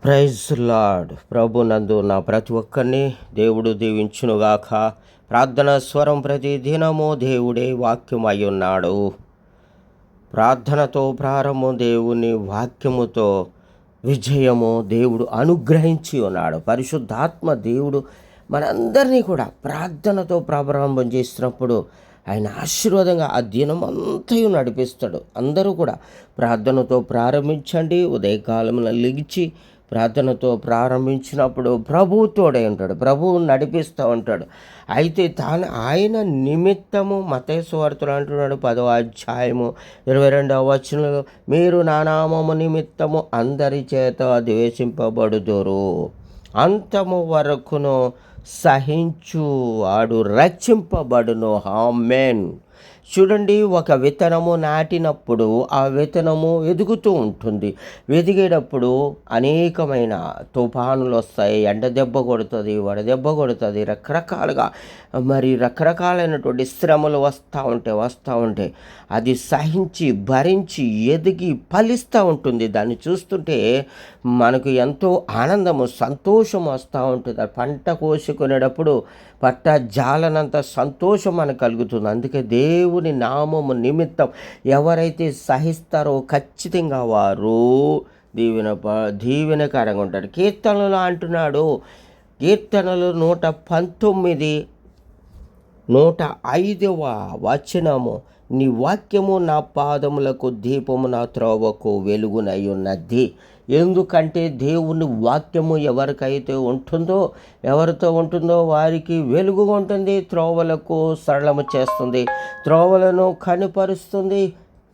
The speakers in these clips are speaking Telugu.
Praise lord. ప్రభునందు నా ప్రతి ఒక్కరిని దేవుడు దీవించునుగాక. ప్రార్థన స్వరం ప్రతి దినము దేవుడే వాక్యమై ఉన్నాడు. ప్రార్థనతో ప్రారంభం, దేవుని వాక్యముతో విజయము దేవుడు అనుగ్రహించి ఉన్నాడు. పరిశుద్ధాత్మ దేవుడు మనందరినీ కూడా ప్రార్థనతో ప్రారంభం చేసినప్పుడు ఆయన ఆశీర్వాదంగా ఆ దినం అంతయు నడిపిస్తాడు. అందరూ కూడా ప్రార్థనతో ప్రారంభించండి. ఉదయకాలంలో లెగిచి ప్రార్థనతో ప్రారంభించినప్పుడు ప్రభువు తోడై ఉంటాడు, ప్రభువు నడిపిస్తూ ఉంటాడు. అయితే ఆయన నిమిత్తము మత్తయి సువార్తలో అంటున్నాడు, 10వ అధ్యాయము 22వ వచనంలో, మీరు నా నామము నిమిత్తము అందరి చేత ద్వేషింపబడుదురు, అంతము వరకును సహించు వాడు రక్షింపబడును. ఆమేన్. చూడండి, ఒక విత్తనము నాటినప్పుడు ఆ విత్తనము ఎదుగుతూ ఉంటుంది. ఎదిగేటప్పుడు అనేకమైన తుఫానులు వస్తాయి, ఎండ దెబ్బ కొడుతుంది, వడదెబ్బ కొడుతుంది, రకరకాలైనటువంటి శ్రమలు వస్తూ ఉంటే అది సహించి భరించి ఎదిగి ఫలిస్తూ ఉంటుంది. దాన్ని చూస్తుంటే మనకు ఎంతో ఆనందము, సంతోషం వస్తూ ఉంటుంది. పంట కోసుకునేటప్పుడు పట్ట జాలనంత సంతోషం మనకు కలుగుతుంది. అందుకే దేవుని నామము నిమిత్తం ఎవరైతే సహిస్తారో ఖచ్చితంగా వారు దీవెనకరంగా ఉంటాడు. కీర్తనలు అంటున్నాడు, కీర్తనలు 119 105వ వచనము, నీ వాక్యము నా పాదములకు దీపము, నా త్రోవకు వెలుగునై ఉన్నది. ఎందుకంటే దేవుని వాక్యము ఎవరికైతే ఎవరితో ఉంటుందో వారికి వెలుగు ఉంటుంది, త్రోవలకు సరళము చేస్తుంది, త్రోవలను కనుపరుస్తుంది,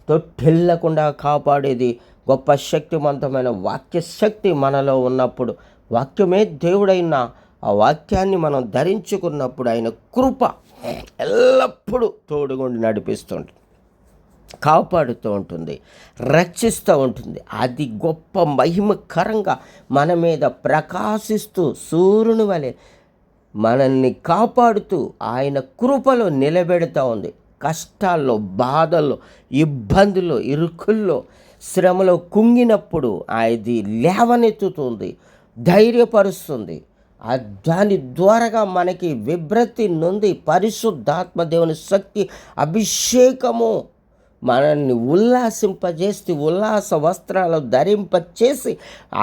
తొట్టిల్లకుండా కాపాడేది గొప్ప శక్తివంతమైన వాక్య శక్తి మనలో ఉన్నప్పుడు, వాక్యమే దేవుడైన ఆ వాక్యాన్ని మనం ధరించుకున్నప్పుడు ఆయన కృప ఎల్లప్పుడూ తోడుగుండి నడిపిస్తుంటుంది, కాపాడుతూ ఉంటుంది, రక్షిస్తూ ఉంటుంది. అది గొప్ప మహిమకరంగా మన మీద ప్రకాశిస్తూ సూర్యుని వలె మనల్ని కాపాడుతూ ఆయన కృపలో నిలబెడుతూ ఉంది. కష్టాల్లో, బాధల్లో, ఇబ్బందుల్లో, ఇరుకుల్లో, శ్రమలో కుంగినప్పుడు అది లేవనెత్తుతుంది, ధైర్యపరుస్తుంది. దాని ద్వారాగా మనకి విభ్రతి నొంది పరిశుద్ధాత్మ దేవుని శక్తి అభిషేకము మనల్ని ఉల్లాసింపజేసి ఉల్లాస వస్త్రాలు ధరింపచేసి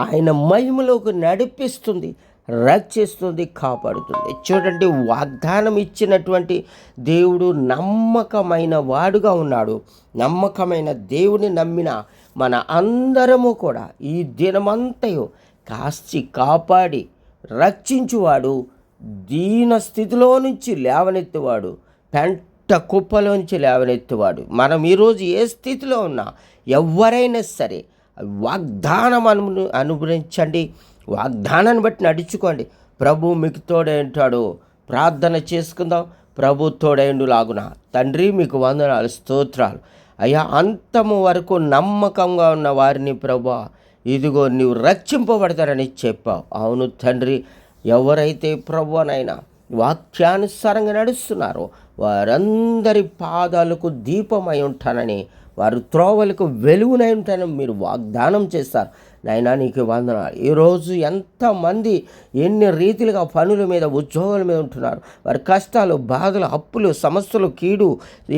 ఆయన మహిమలోకి నడిపిస్తుంది, రక్షిస్తుంది, కాపాడుతుంది. చూడండి, వాగ్దానం ఇచ్చినటువంటి దేవుడు నమ్మకమైన వాడుగా ఉన్నాడు. నమ్మకమైన దేవుని నమ్మిన మన అందరము కూడా ఈ దినమంతయు కాచి కాపాడి రక్షించువాడు, దీన స్థితిలో నుంచి లేవనెత్తువాడు, పెంట కుప్పలోంచి లేవనెత్తువాడు. మనం ఈరోజు ఏ స్థితిలో ఉన్నా ఎవరైనా సరే వాగ్దానం అనుభవించండి, వాగ్దానాన్ని బట్టి నడుచుకోండి. ప్రభు మీకు తోడై ఉంటాడు. ప్రార్థన చేసుకుందాం. ప్రభు తోడైండు లాగున. తండ్రి, మీకు వందనాలు, స్తోత్రాలు అయ్యా. అంతము వరకు నమ్మకంగా ఉన్న వారిని ప్రభు ఇదిగో నీవు రక్షింపబడతారని చెప్పావు. అవును తండ్రి, ఎవరైతే ప్రభువనైనా వాక్యానుసారంగా నడుస్తున్నారో వారందరి పాదాలకు దీపమై ఉంటానని, వారు త్రోవలకు వెలుగునై ఉంటానని మీరు వాగ్దానం చేస్తారు. నాయనా, నీకు వందనాలు. ఈరోజు ఎంతమంది ఎన్ని రీతిలుగా పనుల మీద, ఉద్యోగాల మీద ఉంటున్నారు. వారి కష్టాలు, బాధలు, అప్పులు, సమస్యలు, కీడు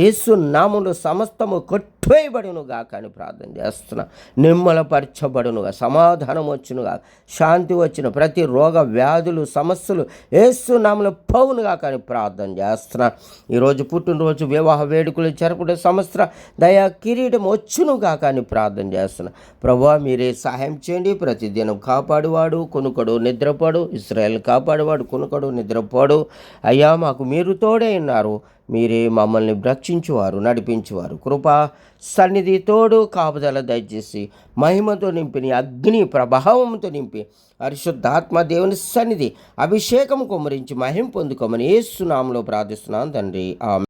యేసు నామములో సమస్తము కొట్టివేయబడునుగా కానీ ప్రార్థన చేస్తున్నా. నిమ్మలపరచబడునుగా, సమాధానం వచ్చునుగా, శాంతి వచ్చిన, ప్రతి రోగ వ్యాధులు, సమస్యలు యేసు నామములో పోవునుగా కానీ ప్రార్థన చేస్తున్నా. ఈరోజు పుట్టినరోజు, వివాహ వేడుకలు జరుపుకునే సంవత్సర దయా కిరీటం వచ్చునుగా కానీ ప్రార్థన చేస్తున్నా. ప్రభువా, మీరే సహాయం చేయండి. ప్రతిదినం కాపాడువాడు, కొనుకడు నిద్రపోడు. ఇశ్రాయేలు కాపాడువాడు, కొనుకడు నిద్రపోడు. అయ్యా, మాకు మీరు తోడే ఉన్నారు. మీరే మమ్మల్ని రక్షించువారు, నడిపించువారు. కృపా సన్నిధి తోడు కాపుదల దయచేసి మహిమతో నింపి, అగ్ని ప్రభావంతో నింపి, పరిశుద్ధాత్మ దేవుని సన్నిధి అభిషేకం కుమ్మరించి మహిమ పొందుకోమని యేసు నామములో ప్రార్థిస్తున్నాను తండ్రి. ఆమేన్.